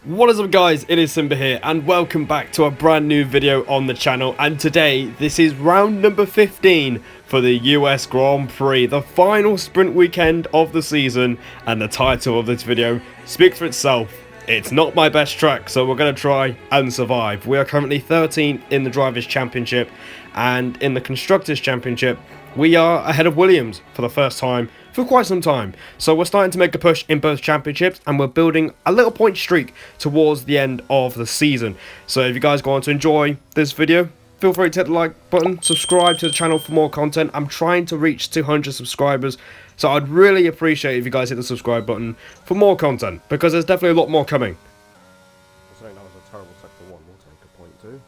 What is up guys, it is Simba here and welcome back to a brand new video on the channel, and today this is round number 15 for the US Grand Prix, the final sprint weekend of the season, and the title of this video speaks for itself. It's not my best track, so we're going to try and survive. We are currently 13th in the Drivers' Championship, and in the Constructors' Championship we are ahead of Williams for the first time for quite some time. So we're starting to make a push in both championships, and we're building a little point streak towards the end of the season. So if you guys go on to enjoy this video, feel free to hit the like button, subscribe to the channel for more content. I'm trying to reach 200 subscribers, so I'd really appreciate if you guys hit the subscribe button for more content, because there's definitely a lot more coming. I think that was a terrible sector one. We'll take a point two.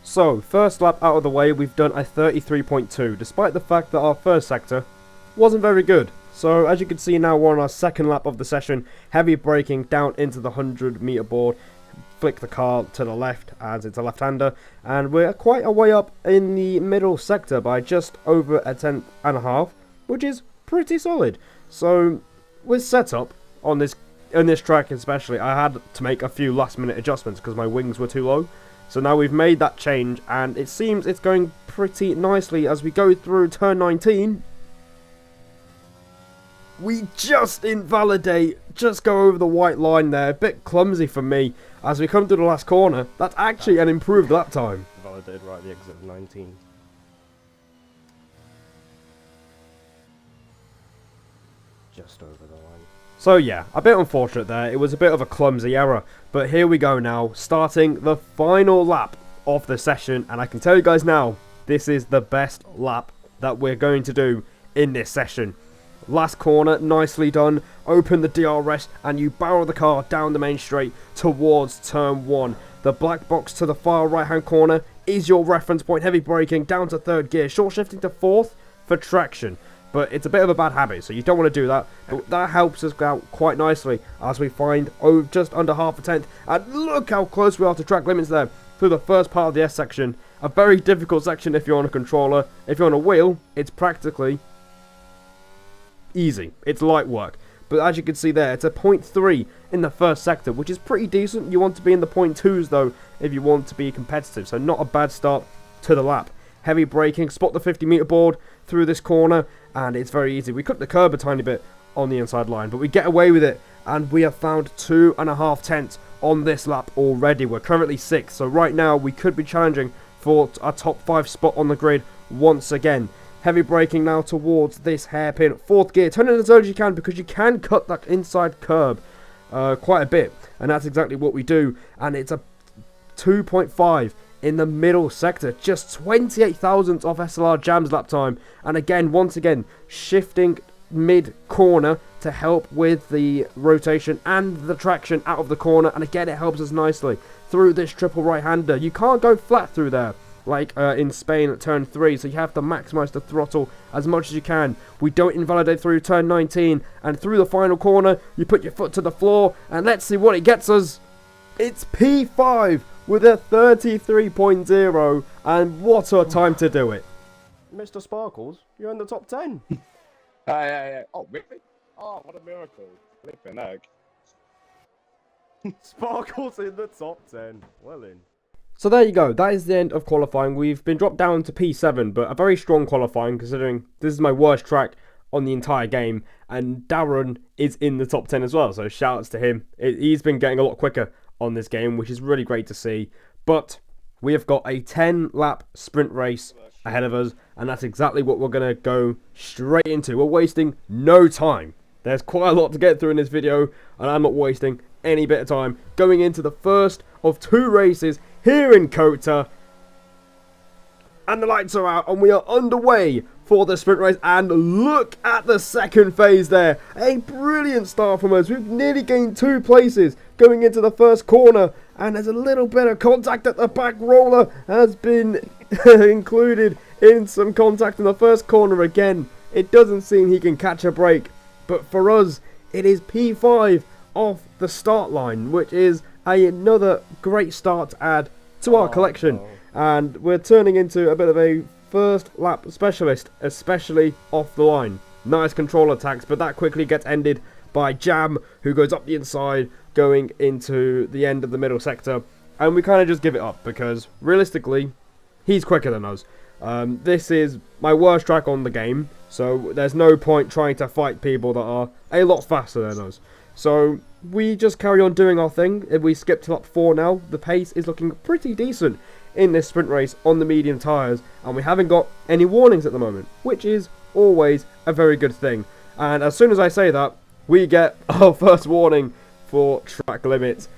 So, first lap out of the way, we've done a 33.2, despite the fact that our first sector wasn't very good. So, as you can see now, we're on our second lap of the session, heavy braking down into the 100 meter board, flick the car to the left as it's a left-hander, and we're quite a way up in the middle sector by just over a tenth and a half, which is pretty solid. So, with setup on this track especially, I had to make a few last-minute adjustments because my wings were too low. So now we've made that change, and it seems it's going pretty nicely as we go through turn 19. We just invalidate, just go over the white line there. A bit clumsy for me as we come to the last corner. That's actually an improved lap time. Validated right at the exit of 19. Just over the line. So yeah, a bit unfortunate there. It was a bit of a clumsy error. But here we go now, starting the final lap of the session. And I can tell you guys now, this is the best lap that we're going to do in this session. Last corner, nicely done. Open the DRS and you barrel the car down the main straight towards turn 1. The black box to the far right hand corner is your reference point. Heavy braking down to third gear. Short shifting to fourth for traction. But it's a bit of a bad habit, so you don't want to do that. But that helps us out quite nicely as we find just under half a tenth. And look how close we are to track limits there through the first part of the S section. A very difficult section if you're on a controller. If you're on a wheel, it's practically easy. It's light work. But as you can see there, it's a 0.3 in the first sector, which is pretty decent. You want to be in the 0.2s though if you want to be competitive. So not a bad start to the lap. Heavy braking, spot the 50 meter board through this corner, and it's very easy. We cut the curb a tiny bit on the inside line, but we get away with it, and we have found 2.5 tenths on this lap already. We're currently 6th, so right now we could be challenging for a top 5 spot on the grid once again. Heavy braking now towards this hairpin. 4th gear, turn it as early as you can because you can cut that inside curb quite a bit, and that's exactly what we do, and it's a 2.5 in the middle sector, just 28 thousandths off SLR Jam's lap time. And again, once again, shifting mid corner to help with the rotation and the traction out of the corner. And again, it helps us nicely through this triple right-hander. You can't go flat through there like in Spain at turn 3, so you have to maximize the throttle as much as you can. We don't invalidate through turn 19, and through the final corner, you put your foot to the floor, and let's see what it gets us. It's P5 with a 33.0, and what a time to do it. Mr. Sparkles, you're in the top 10. Yeah. Oh, really? Oh, what a miracle. Flipping egg. Sparkles in the top 10. Well in. So there you go, that is the end of qualifying. We've been dropped down to P7, but a very strong qualifying considering this is my worst track on the entire game, and Darren is in the top 10 as well, so shout outs to him. He's been getting a lot quicker on this game, which is really great to see. But we have got a 10 lap sprint race ahead of us, and that's exactly what we're going to go straight into. We're wasting no time. There's quite a lot to get through in this video, and I'm not wasting any bit of time going into the first of 2 races here in Kota. And the lights are out, and we are underway for the sprint race. And look at the second phase there. A brilliant start from us. We've nearly gained 2 places going into the first corner. And there's a little bit of contact at the back. Roller has been included in some contact in the first corner again. It doesn't seem he can catch a break. But for us, it is P5 off the start line, which is another great start to add to our collection. And we're turning into a bit of a first lap specialist, especially off the line. Nice control attacks, but that quickly gets ended by Jam, who goes up the inside, going into the end of the middle sector. And we kind of just give it up because, realistically, he's quicker than us. This is my worst track on the game, so there's no point trying to fight people that are a lot faster than us. So we just carry on doing our thing. If we skip to lap 4 now, the pace is looking pretty decent in this sprint race on the medium tyres, and we haven't got any warnings at the moment, which is always a very good thing. And as soon as I say that, we get our first warning for track limits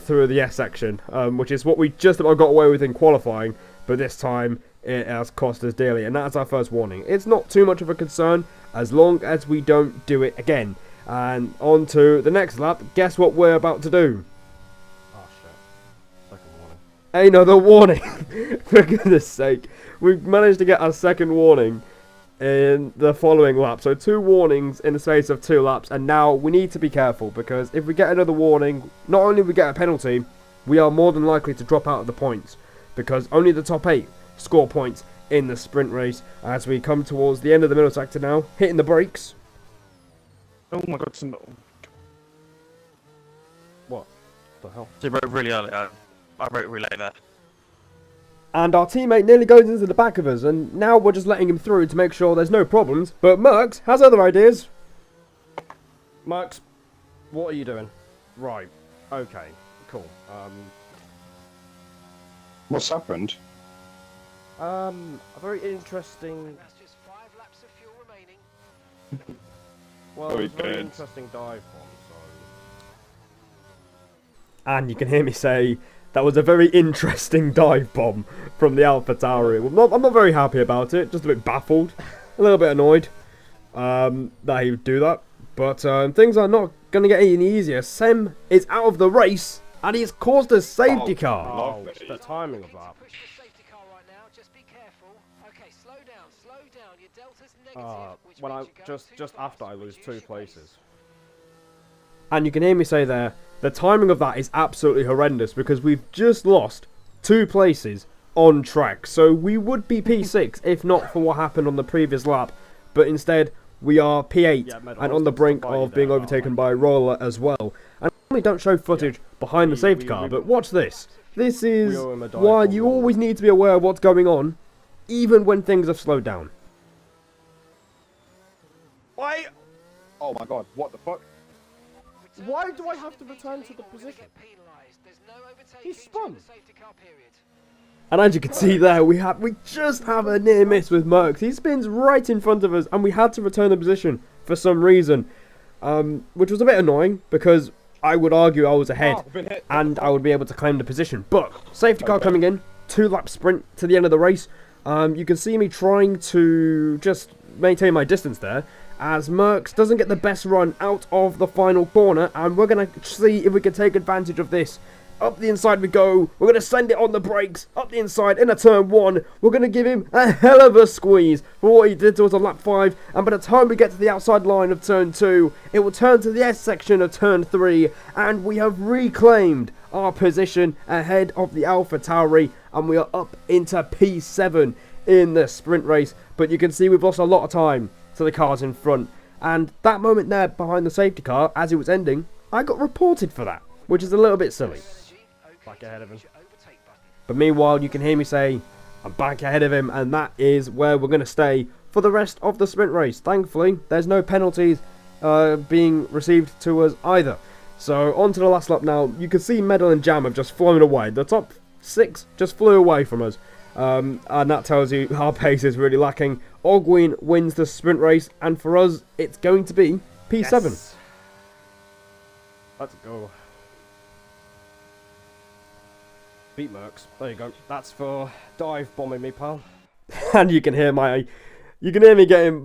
through the S section, which is what we just about got away with in qualifying, but this time it has cost us dearly, and that's our first warning. It's not too much of a concern as long as we don't do it again. And on to the next lap. Guess what we're about to do? Oh shit. Second warning. Another warning. For goodness sake. We've managed to get our second warning in the following lap. So 2 warnings in the space of 2 laps. And now we need to be careful, because if we get another warning, not only we get a penalty, we are more than likely to drop out of the points, because only the top 8 score points in the sprint race. As we come towards the end of the middle sector now, hitting the brakes. Oh my god, some... What the hell? They wrote really early. I wrote really late there. And our teammate nearly goes into the back of us, and now we're just letting him through to make sure there's no problems. But Merckx has other ideas. Max, what are you doing? Right. Okay. Cool. What's happened? A very interesting. That's just 5 laps of fuel remaining. Well, Very it's a very good. interesting dive bomb. And you can hear me say, that was a very interesting dive bomb from the Alpha Tauri. I'm not very happy about it, just a bit baffled, a little bit annoyed that he would do that. But things are not going to get any easier. Sem is out of the race, and he's caused a safety car. Oh, Lovely. the timing of that. Push the safety car right now. Just be careful. Okay, slow down, slow down. Your delta's negative, which When I means you're going just too after fast. I lose Reduce 2 your places. pace. And you can hear me say there, the timing of that is absolutely horrendous, because we've just lost 2 places on track. So we would be P6 if not for what happened on the previous lap. But instead, we are P8 Yeah, Meadow, and I on the was brink gonna fight you of being there, overtaken but by Roller as well. And we don't show footage behind the safety car, but watch this. This is owe him a dive why bomb, you Roller. always need to be aware of what's going on, even when things have slowed down. Why? Oh my god, what the fuck? Return Why to do I position have to means return to the illegal. You're gonna position? get penalised. There's no overtaking He during spun. the safety car period. And as you can see there, we just have a near miss with Merckx. He spins right in front of us, and we had to return the position for some reason, which was a bit annoying, because I would argue I was ahead Oh, I've been hit. and I would be able to claim the position. But safety car coming in, 2-lap sprint to the end of the race. You can see me trying to just maintain my distance there, as Merckx doesn't get the best run out of the final corner, and we're going to see if we can take advantage of this. Up the inside we go. We're going to send it on the brakes. Up the inside in a turn 1. We're going to give him a hell of a squeeze for what he did to us on lap 5. And by the time we get to the outside line of turn 2, it will turn to the S section of turn 3. And we have reclaimed our position ahead of the Alpha Tauri. And we are up into P7 in the sprint race. But you can see we've lost a lot of time to the cars in front. And that moment there behind the safety car, as it was ending, I got reported for that, which is a little bit silly. Back ahead of him. But meanwhile, you can hear me say, I'm back ahead of him, and that is where we're going to stay for the rest of the sprint race. Thankfully, there's no penalties being received to us either. So, on to the last lap now. You can see Medal and Jam have just flown away. The top 6 just flew away from us. And that tells you our pace is really lacking. Ogwin wins the sprint race, and for us, it's going to be P7. Yes. Let's go. Beat Mercs. There you go. That's for dive bombing me, pal. And you can hear me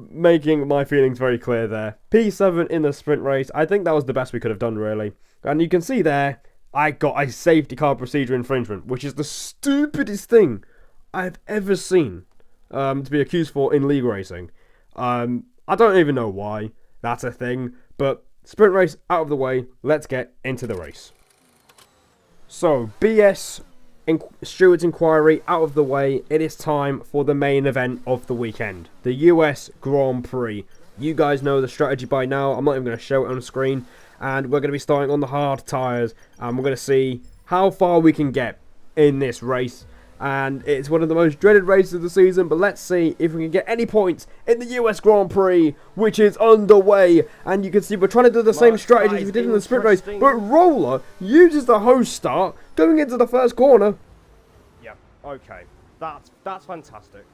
making my feelings very clear there. P7 in the sprint race. I think that was the best we could have done, really. And you can see there, I got a safety car procedure infringement, which is the stupidest thing I've ever seen to be accused for in league racing. I don't even know why that's a thing, but sprint race out of the way. Let's get into the race. So, BS Stewart's inquiry out of the way, it is time for the main event of the weekend, the US Grand Prix. You guys know the strategy by now. I'm not even going to show it on screen. And we're going to be starting on the hard tyres. And we're going to see how far we can get in this race. And it's one of the most dreaded races of the season. But let's see if we can get any points in the US Grand Prix, which is underway. And you can see we're trying to do the same strategy as we did in the sprint race. But Roller uses the host start going into the first corner. Yeah, okay. That's fantastic.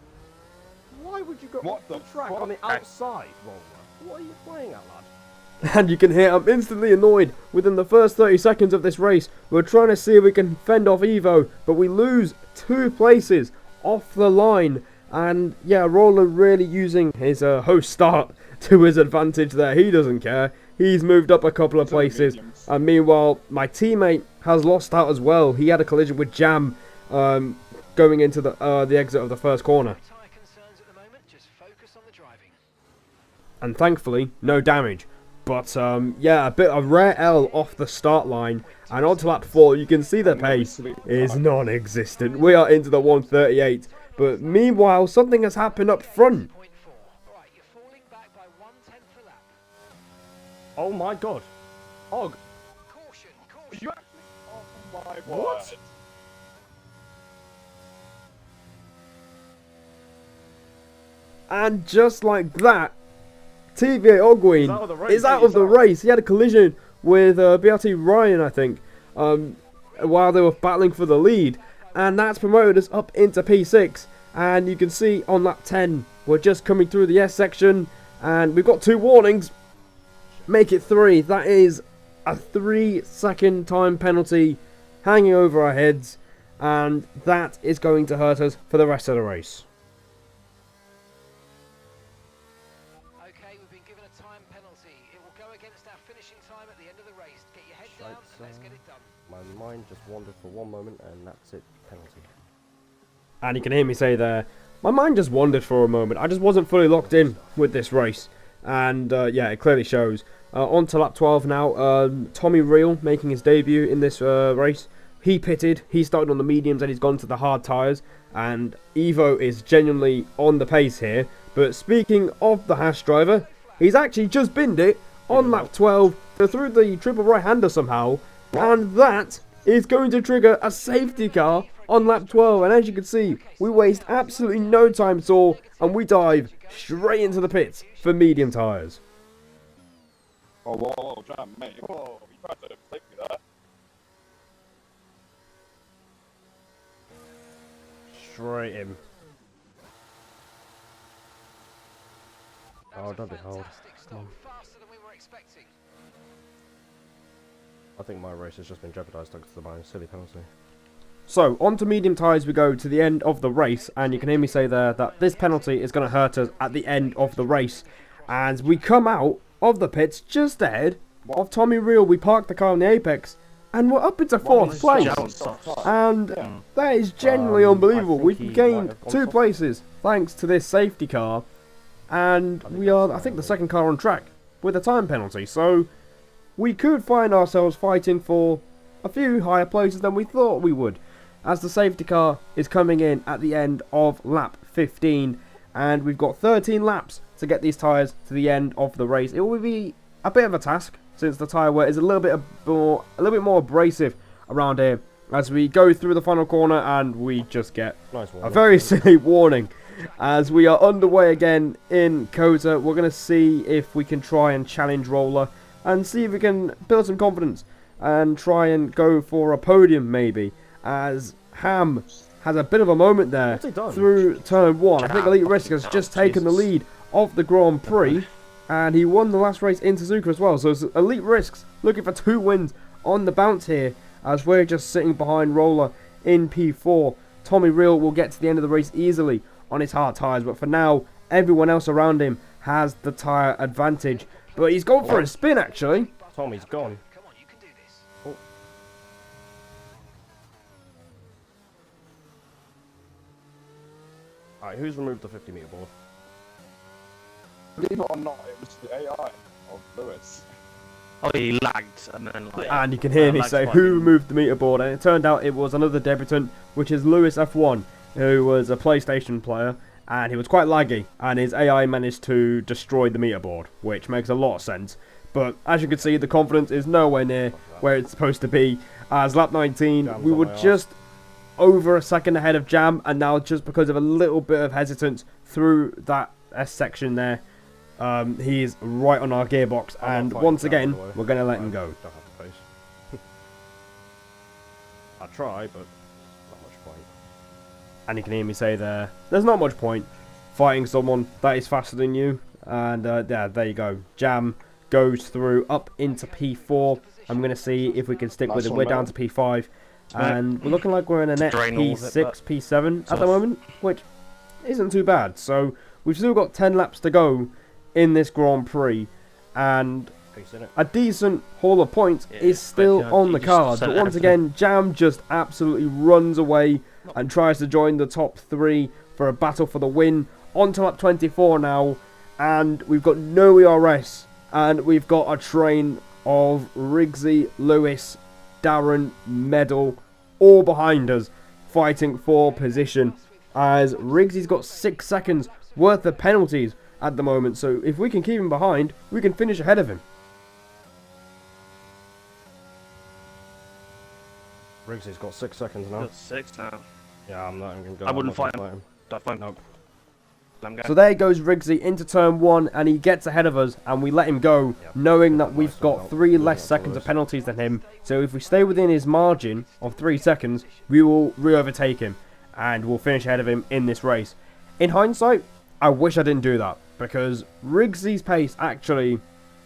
Why would you go What off the the track fuck? on the outside, Roller? What are you playing at, lad? And you can hear I'm instantly annoyed. Within the first 30 seconds of this race, we're trying to see if we can fend off Evo, but we lose 2 places off the line. And yeah, Roller really using his host start to his advantage there. He doesn't care. He's moved up a couple of places. And meanwhile, my teammate has lost out as well. He had a collision with Jam going into the exit of the first corner. Tyre concerns at the moment, just focus on the driving. And thankfully, no damage. But yeah, a rare L off the start line. And onto lap 4, you can see the pace is non-existent. We are into the 138. But meanwhile, something has happened up front. 0.4. Alright, you're falling back by 1/10 a lap. Oh my god. Og. Caution, caution. You actually? Oh my What? word. And just like that, TVA Ogwin is out of the race. He had a collision with BRT Ryan, I think, while they were battling for the lead. And that's promoted us up into P6. And you can see on lap 10, we're just coming through the S section. And we've got 2 warnings. Make it 3. That is a 3-second time penalty hanging over our heads. And that is going to hurt us for the rest of the race. Okay, we've been given a time penalty. It will go against our finishing time at the end of the race. Get your head down and let's get it done. My mind just wandered for one moment and that's it. Penalty. And you can hear me say there, my mind just wandered for a moment. I just wasn't fully locked in with this race. And yeah, it clearly shows. On to lap 12 now. Tommy Real making his debut in this race. He pitted. He started on the mediums and he's gone to the hard tyres. And Evo is genuinely on the pace here. But speaking of the Hash driver, he's actually just binned it on lap 12 through the triple right-hander somehow. And that is going to trigger a safety car on lap 12. And as you can see, we waste absolutely no time at all. And we dive straight into the pits for medium tyres. Oh, whoa, Jam, mate. Whoa, you tried to take me there. Straight in. That Oh, was a don't be hard. fantastic stop, faster than we were expecting. I think my race has just been jeopardised thanks to my silly penalty. So, on to medium tyres we go to the end of the race, and you can hear me say there that this penalty is going to hurt us at the end of the race. And we come out of the pits just ahead of Tommy Real. We parked the car on the apex, and we're up into 4th place. And that is genuinely unbelievable. We've gained 2 places thanks to this safety car, and we are, I think, the 2nd car on track with a time penalty. So, we could find ourselves fighting for a few higher places than we thought we would, as the safety car is coming in at the end of lap 15, and we've got 13 laps to get these tyres to the end of the race. It will be a bit of a task since the tyre wear is a little bit more abrasive around here as we go through the final corner, and we just get a very silly warning as we are underway again in Kota. We're going to see if we can try and challenge Roller and see if we can build some confidence and try and go for a podium maybe, as Ham has a bit of a moment there through turn 1. I think Elite Risk has just taken the lead of the Grand Prix, and he won the last race in Suzuka as well. So it's Elite Risks looking for 2 wins on the bounce here, as we're just sitting behind Roller in P4. Tommy Real will get to the end of the race easily on his hard tyres, but for now, everyone else around him has the tyre advantage. But he's gone for a spin actually. Tommy's gone. Come on, you can do this. Alright, who's removed the 50-metre board? Believe it or not, it was the AI of Lewis. Oh, he lagged and then like. And you can hear me say who removed the meter board, and it turned out it was another debutant, which is Lewis F1, who was a PlayStation player, and he was quite laggy, and his AI managed to destroy the meter board, which makes a lot of sense. But as you can see, the confidence is nowhere near where it's supposed to be. As lap 19, we were just over a second ahead of Jam, and now just because of a little bit of hesitance through that S section there, he is right on our gearbox, and once again, we're going to let him go. Don't have the pace. I try, but not much point. And you can hear me say there's not much point fighting someone that is faster than you. And yeah, there you go. Jam goes through up into P4. I'm going to see if we can stick with it. We're down to P5. And we're looking like we're in a net P6, P7 at the moment, which isn't too bad. So we've still got 10 laps to go in this Grand Prix. And a decent haul of points is still on the cards. But once again, Jam just absolutely runs away and tries to join the top 3 for a battle for the win. On to lap 24 now. And we've got no ERS. And we've got a train of Rigsy, Lewis, Darren, Medal, all behind us, fighting for position. As Rigsy's got 6 seconds worth of penalties at the moment. So if we can keep him behind, we can finish ahead of him. Riggsy's got 6 seconds now. Got 6 now. Yeah, I'm not even going to go. I wouldn't fight him. Don't fight him. Nope. So there goes Rigsy into turn 1, and he gets ahead of us, and we let him go, knowing that we've got 3 less seconds of penalties than him. So if we stay within his margin of 3 seconds, we will re-overtake him, and we'll finish ahead of him in this race. In hindsight, I wish I didn't do that, because Rigsy's pace actually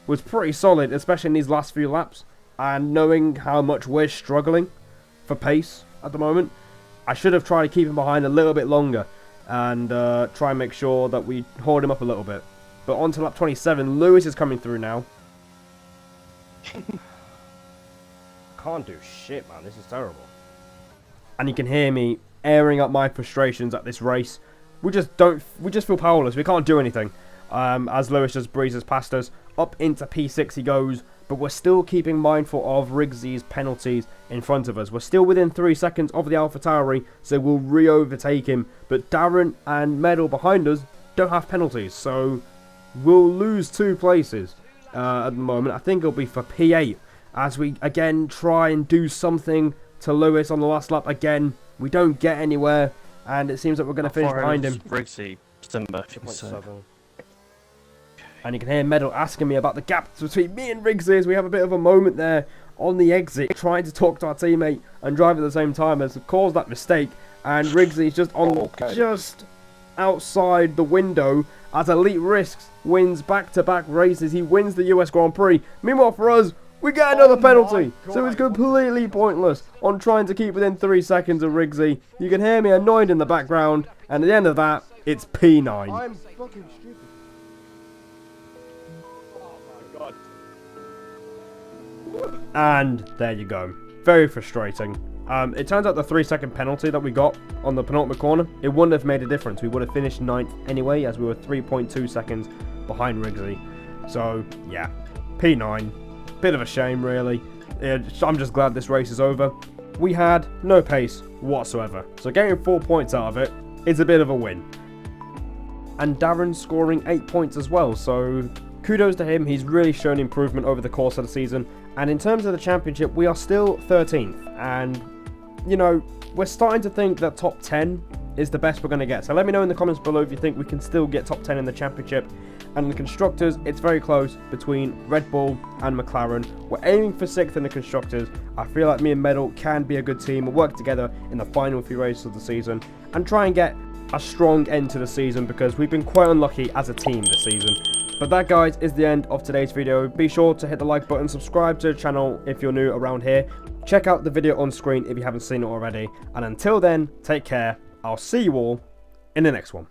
was pretty solid, especially in these last few laps, and knowing how much we're struggling for pace at the moment, I should have tried to keep him behind a little bit longer and try and make sure that we hold him up a little bit. But on to lap 27, Lewis is coming through now. Can't do shit, man. This is terrible. And you can hear me airing up my frustrations at this race. We just feel powerless. We can't do anything. As Lewis just breezes past us. Up into P6 he goes. But we're still keeping mindful of Rigsy's penalties in front of us. We're still within 3 seconds of the AlphaTauri, so we'll re-overtake him. But Darren and Medal behind us don't have penalties, so we'll lose 2 places at the moment. I think it'll be for P8, as we again try and do something to Lewis on the last lap. Again, we don't get anywhere, and it seems that we're going to finish behind him. Rigsy, Simba, 2.7. And you can hear Medal asking me about the gap between me and Rigsy, as we have a bit of a moment there on the exit, trying to talk to our teammate and drive at the same time, as caused that mistake. And Rigsy's just on just outside the window, as Elite Risks wins back-to-back races. He wins the US Grand Prix. Meanwhile for us, we get another penalty. So it's completely pointless on trying to keep within 3 seconds of Rigsy. You can hear me annoyed in the background, and at the end of that, it's P9. I'm fucking stupid. And there you go. Very frustrating. It turns out the 3-second penalty that we got on the penultimate corner, it wouldn't have made a difference. We would have finished 9th anyway, as we were 3.2 seconds behind Rigsy. So, yeah. P9. Bit of a shame, really. I'm just glad this race is over. We had no pace whatsoever. So getting 4 points out of it is a bit of a win. And Darren scoring 8 points as well, so kudos to him. He's really shown improvement over the course of the season. And in terms of the championship, we are still 13th. And, you know, we're starting to think that top 10 is the best we're going to get. So let me know in the comments below if you think we can still get top 10 in the championship. And the constructors, it's very close between Red Bull and McLaren. We're aiming for 6th in the constructors. I feel like me and Medal can be a good team. We'll work together in the final few races of the season and try and get a strong end to the season, because we've been quite unlucky as a team this season. But that, guys, is the end of today's video. Be sure to hit the like button, subscribe to the channel if you're new around here. Check out the video on screen if you haven't seen it already. And until then, take care. I'll see you all in the next one.